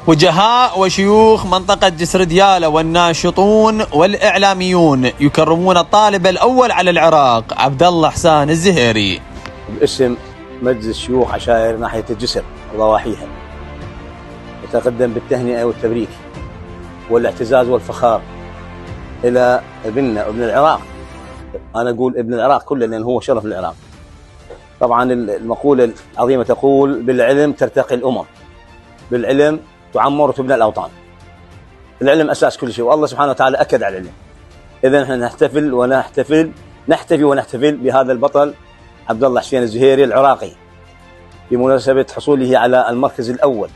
وجهاء وشيوخ منطقة جسر ديالى والناشطون والإعلاميون يكرمون الطالب الأول على العراق عبد الله حسان الزهيري باسم مجلس شيوخ عشائر ناحية الجسر وضواحيها، يتقدم بالتهنئة والتبريك والاعتزاز والفخار إلى ابننا ابن العراق. أنا أقول ابن العراق كله لأن هو شرف العراق. طبعا المقولة العظيمة تقول: بالعلم ترتقي الأمم، بالعلم تعمر وتبنى الأوطان. العلم أساس كل شيء، والله سبحانه وتعالى أكد على العلم. إذا نحن نحتفي ونحتفل بهذا البطل عبد الله حسين الزهيري العراقي بمناسبة حصوله على المركز الأول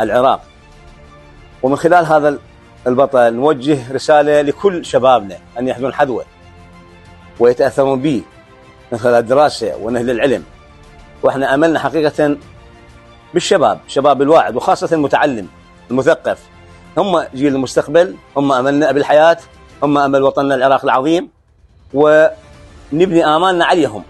العراق. ومن خلال هذا البطل نوجه رسالة لكل شبابنا أن يحذون حذوه ويتأثرون به من خلال الدراسة ونهل العلم. وإحنا أملنا حقيقة بالشباب، شباب الواعد، وخاصة المتعلم المثقف. هم جيل المستقبل، هم أملنا بالحياة، هم أمل وطننا العراق العظيم، ونبني آمالنا عليهم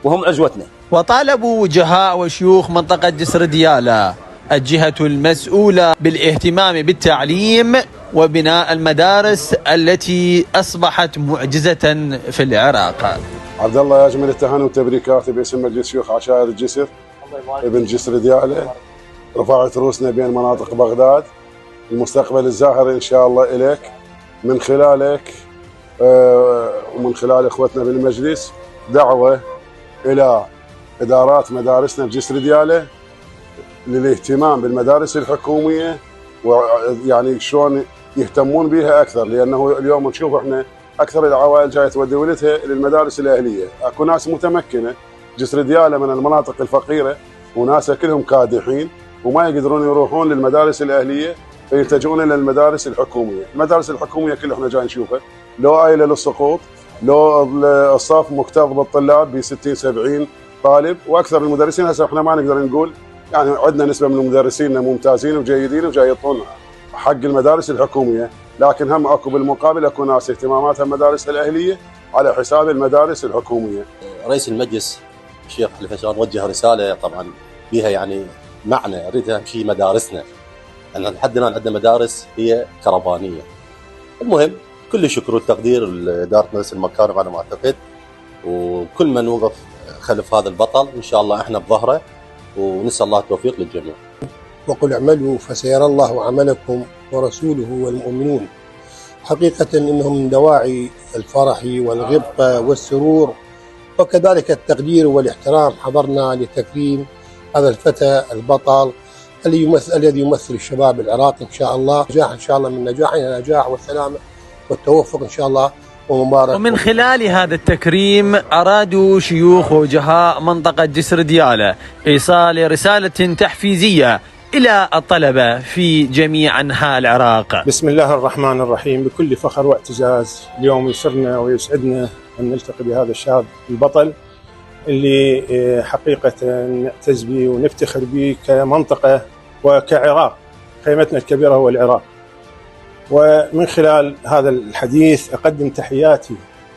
وهم عزوتنا. وطالبوا وجهاء وشيوخ منطقة جسر ديالى الجهة المسؤولة بالاهتمام بالتعليم وبناء المدارس التي أصبحت معجزة في العراق. عبد الله يجمل التهاني والتبريكات باسم مجلس شيوخ عشائر الجسر ابن جسر ديالى. رفعت رؤوسنا بين مناطق بغداد، المستقبل الزاهر إن شاء الله إليك من خلالك ومن خلال إخوتنا بالمجلس. دعوة إلى إدارات مدارسنا بجسر ديالى للاهتمام بالمدارس الحكومية، ويعني شلون يهتمون بها أكثر، لأنه اليوم نشوف إحنا أكثر العوائل جاية تودي ولدها للمدارس الأهلية. أكو ناس متمكنة جسر ديالى من المناطق الفقيرة، وناس كلهم كادحين وما يقدرون يروحون للمدارس الأهلية، فيلتجؤون إلى المدارس الحكومية. المدارس الحكومية كلها إحنا جاي نشوفها لو قايلة للسقوط، لو الصف مكتظ بالطلاب ب 60-70 طالب، وأكثر المدرسين هسه إحنا ما نقدر نقول، يعني عندنا نسبة من المدرسين ممتازين وجيدين وجاي يعطون حق المدارس الحكومية، لكن هم اكو بالمقابل اكو ناس اهتماماتها المدارس الأهلية على حساب المدارس الحكومية. رئيس المجلس الشيخ علي فشار وجه رسالة طبعا بها يعني معنى اريدها في مدارسنا، ان لحد الان عندنا مدارس هي كربانية. المهم كل الشكر والتقدير لإدارة مجلس المكارم على ما اعتقد، وكل من وقف خلف هذا البطل ان شاء الله احنا بظهره، ونسأل الله التوفيق للجميع. وقل اعملوا فسيرى الله عملكم ورسوله والمؤمنون. حقيقة إنهم من دواعي الفرح والغبطة والسرور، وكذلك التقدير والاحترام. حضرنا لتكريم هذا الفتى البطل الذي يمثل الشباب العراقي إن شاء الله. نجاح إن شاء الله، من نجاح إلى نجاح، والسلامة والتوفق إن شاء الله ومبارك. ومن خلال هذا التكريم أرادوا شيوخ وجهاء منطقة جسر ديالى إيصال رسالة تحفيزية إلى الطلبة في جميع أنحاء العراق. بسم الله الرحمن الرحيم. بكل فخر واعتزاز اليوم يسرنا ويسعدنا أن نلتقي بهذا الشاب البطل اللي حقيقة نعتز به ونفتخر به كمنطقة وكعراق. خيمتنا الكبيرة هو العراق. ومن خلال هذا الحديث أقدم تحياتي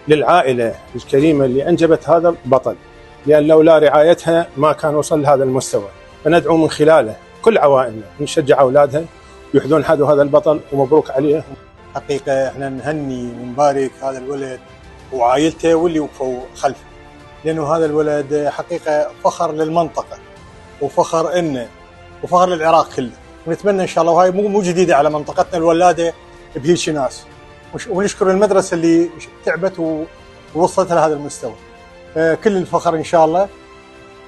للعائلة الكريمة اللي أنجبت هذا البطل، لأن لولا رعايتها ما كان وصل لهذا المستوى. فندعو من خلاله كل عوائلنا نشجع أولادها يحذون حذو هذا البطل، ومبروك عليه. حقيقة احنا نهني ونبارك هذا الولد وعائلته واللي وقفوا خلفه، لأنه هذا الولد حقيقة فخر للمنطقة وفخر إنه وفخر للعراق كله. ونتمنى إن شاء الله، وهاي مو جديدة على منطقتنا الولادة بهيك ناس، ونشكر المدرسة اللي تعبت ووصلت لهذا المستوى. كل الفخر إن شاء الله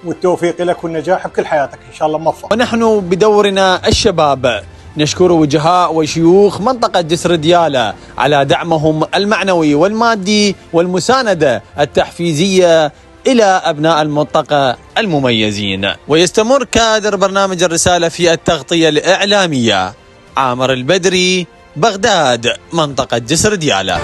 والتوفيق لك والنجاح بكل حياتك إن شاء الله موفق. ونحن بدورنا الشباب نشكر وجهاء وشيوخ منطقة جسر ديالى على دعمهم المعنوي والمادي والمساندة التحفيزية إلى أبناء المنطقة المميزين. ويستمر كادر برنامج الرسالة في التغطية الإعلامية. عامر البدري، بغداد، منطقة جسر ديالى.